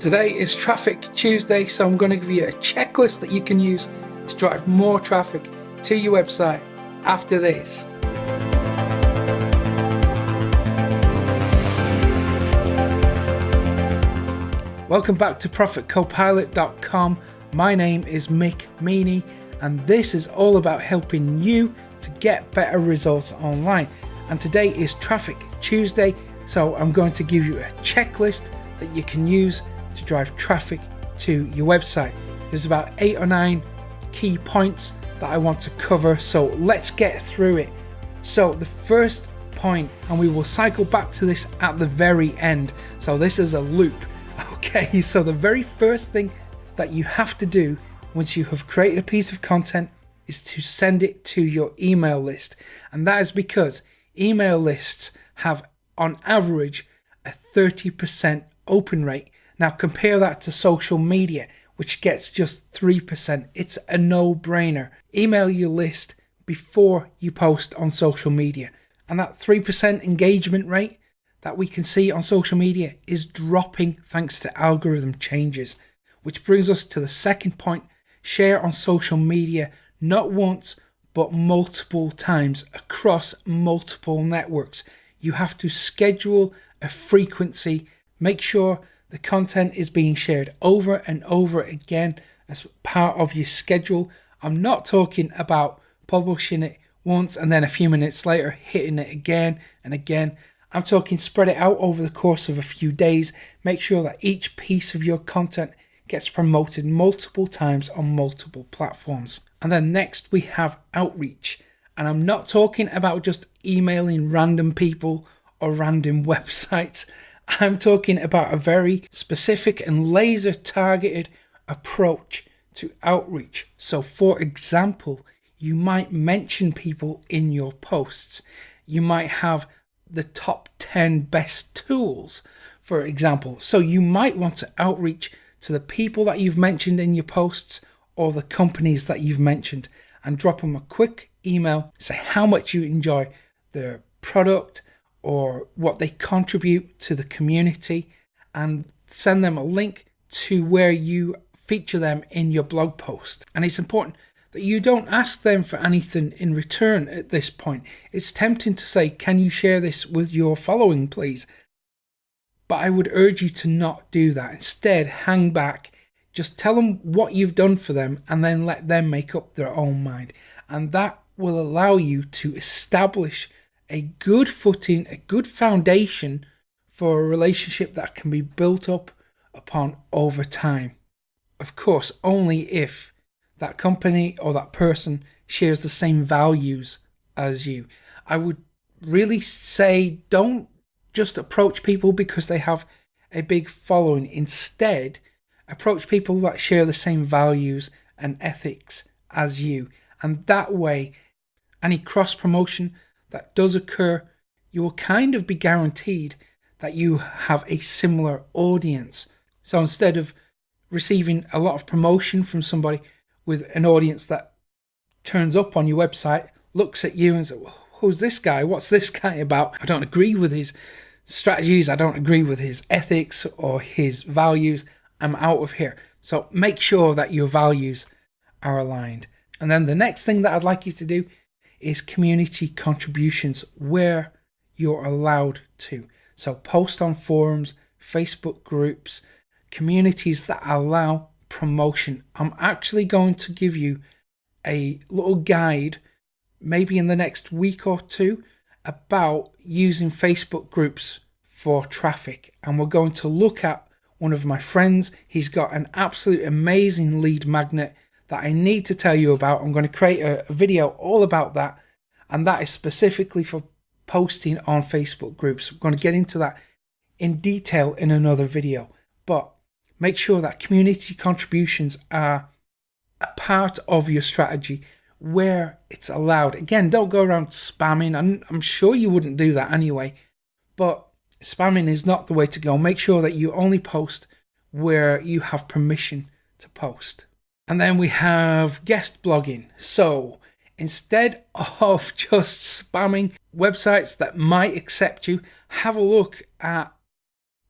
Today is Traffic Tuesday, so I'm going to give you a checklist that you can use to drive more traffic to your website after this. Welcome back to ProfitCopilot.com. My name is Mick Meaney, and this is all about helping you to get better results online. And today is Traffic Tuesday, so I'm going to give you a checklist that you can use to drive traffic to your website. There's about 8 or 9 key points that I want to cover, so let's get through it. So the first point, and we will cycle back to this at the very end, so this is a loop. Okay, so the very first thing that you have to do once you have created a piece of content is to send it to your email list. And that is because email lists have on average a 30% open rate. Now compare that to social media, which gets just 3%. It's a no-brainer. Email your list before you post on social media. And that 3% engagement rate that we can see on social media is dropping thanks to algorithm changes. Which brings us to the second point: share on social media not once but multiple times across multiple networks. You have to schedule a frequency. Make sure the content is being shared over and over again as part of your schedule. I'm not talking about publishing it once and then a few minutes later hitting it again and again. I'm talking spread it out over the course of a few days. Make sure that each piece of your content gets promoted multiple times on multiple platforms. And then next we have outreach. And I'm not talking about just emailing random people or random websites. I'm talking about a very specific and laser targeted approach to outreach. So for example, you might mention people in your posts. You might have the top 10 best tools, for example. So you might want to outreach to the people that you've mentioned in your posts or the companies that you've mentioned and drop them a quick email, say how much you enjoy their product or what they contribute to the community, and send them a link to where you feature them in your blog post. And it's important that you don't ask them for anything in return at this point. It's tempting to say, can you share this with your following, please? But I would urge you to not do that. Instead, hang back, just tell them what you've done for them and then let them make up their own mind. And that will allow you to establish a good footing, a good foundation for a relationship that can be built up upon over time. Of course, only if that company or that person shares the same values as you. I would really say don't just approach people because they have a big following. Instead, approach people that share the same values and ethics as you. And that way, any cross promotion that does occur, you will kind of be guaranteed that you have a similar audience. So instead of receiving a lot of promotion from somebody with an audience that turns up on your website, looks at you and says, well, who's this guy? What's this guy about? I don't agree with his strategies. I don't agree with his ethics or his values. I'm out of here. So make sure that your values are aligned. And then the next thing that I'd like you to do is community contributions where you're allowed to. So post on forums, Facebook groups, communities that allow promotion. I'm actually going to give you a little guide, maybe in the next week or two, about using Facebook groups for traffic. And we're going to look at one of my friends. He's got an absolute amazing lead magnet that I need to tell you about. I'm going to create a video all about that, and that is specifically for posting on Facebook groups. We're going to get into that in detail in another video, but make sure that community contributions are a part of your strategy where it's allowed. Again, don't go around spamming. I'm sure you wouldn't do that anyway, but spamming is not the way to go. Make sure that you only post where you have permission to post. And then we have guest blogging. So instead of just spamming websites that might accept you, have a look at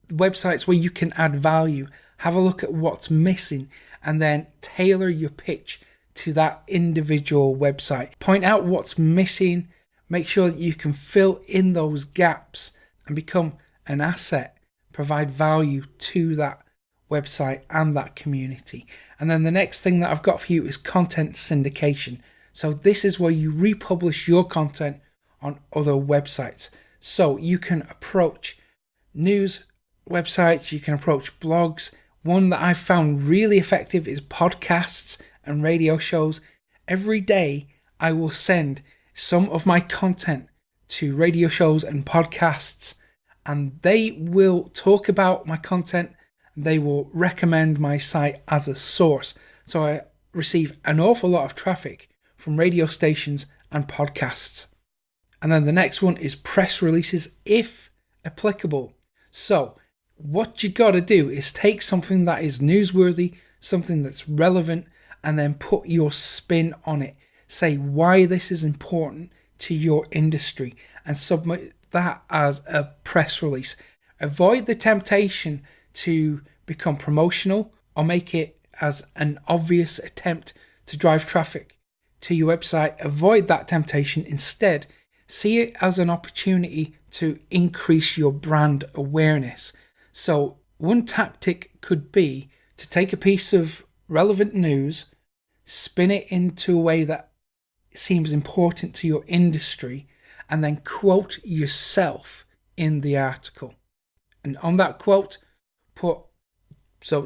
websites where you can add value. have a look at what's missing, and then tailor your pitch to that individual website. Point out what's missing, make sure that you can fill in those gaps and become an asset, provide value to that website and that community. And then the next thing that I've got for you is content syndication. So this is where you republish your content on other websites. So you can approach news websites, you can approach blogs. One that I've found really effective is podcasts and radio shows. Every day I will send some of my content to radio shows and podcasts, and they will talk about my content. They will recommend my site as a source. So I receive an awful lot of traffic from radio stations and podcasts. And then the next one is press releases, if applicable. So what you got to do is take something that is newsworthy, something that's relevant, and then put your spin on it. Say why this is important to your industry and submit that as a press release. Avoid the temptation to become promotional or make it as an obvious attempt to drive traffic to your website. Avoid that temptation. Instead, see it as an opportunity to increase your brand awareness. So one tactic could be to take a piece of relevant news, spin it into a way that seems important to your industry, and then quote yourself in the article. And on that quote, put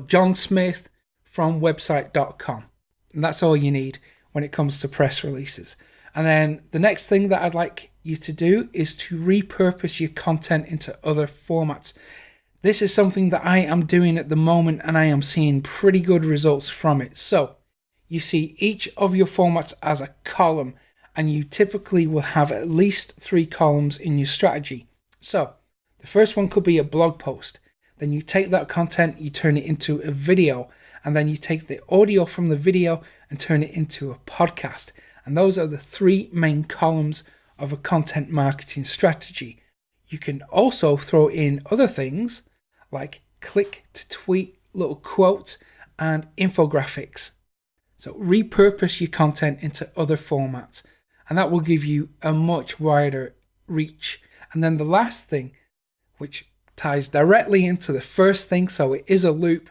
John Smith from website.com. And that's all you need when it comes to press releases. And then the next thing that I'd like you to do is to repurpose your content into other formats. This is something that I am doing at the moment, and I am seeing pretty good results from it. So you see each of your formats as a column, and you typically will have at least 3 columns in your strategy. So the first one could be a blog post. Then you take that content, you turn it into a video, and then you take the audio from the video and turn it into a podcast. And those are the 3 main columns of a content marketing strategy. You can also throw in other things like click to tweet, little quotes, and infographics. So repurpose your content into other formats, and that will give you a much wider reach. And then the last thing, which ties directly into the first thing, so it is a loop,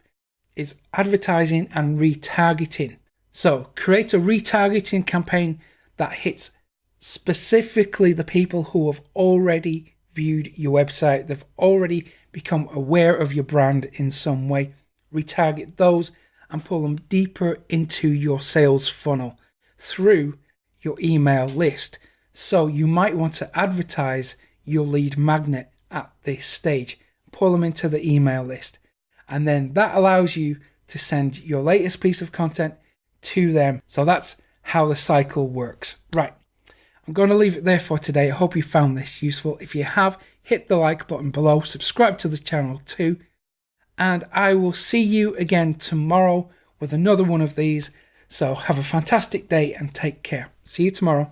is advertising and retargeting. So create a retargeting campaign that hits specifically the people who have already viewed your website. They've already become aware of your brand in some way. Retarget those and pull them deeper into your sales funnel through your email list. So you might want to advertise your lead magnet at this stage. Pull them into the email list. And then that allows you to send your latest piece of content to them. So that's how the cycle works. Right. I'm going to leave it there for today. I hope you found this useful. If you have, hit the like button below, subscribe to the channel too, and I will see you again tomorrow with another one of these. So have a fantastic day and take care. See you tomorrow.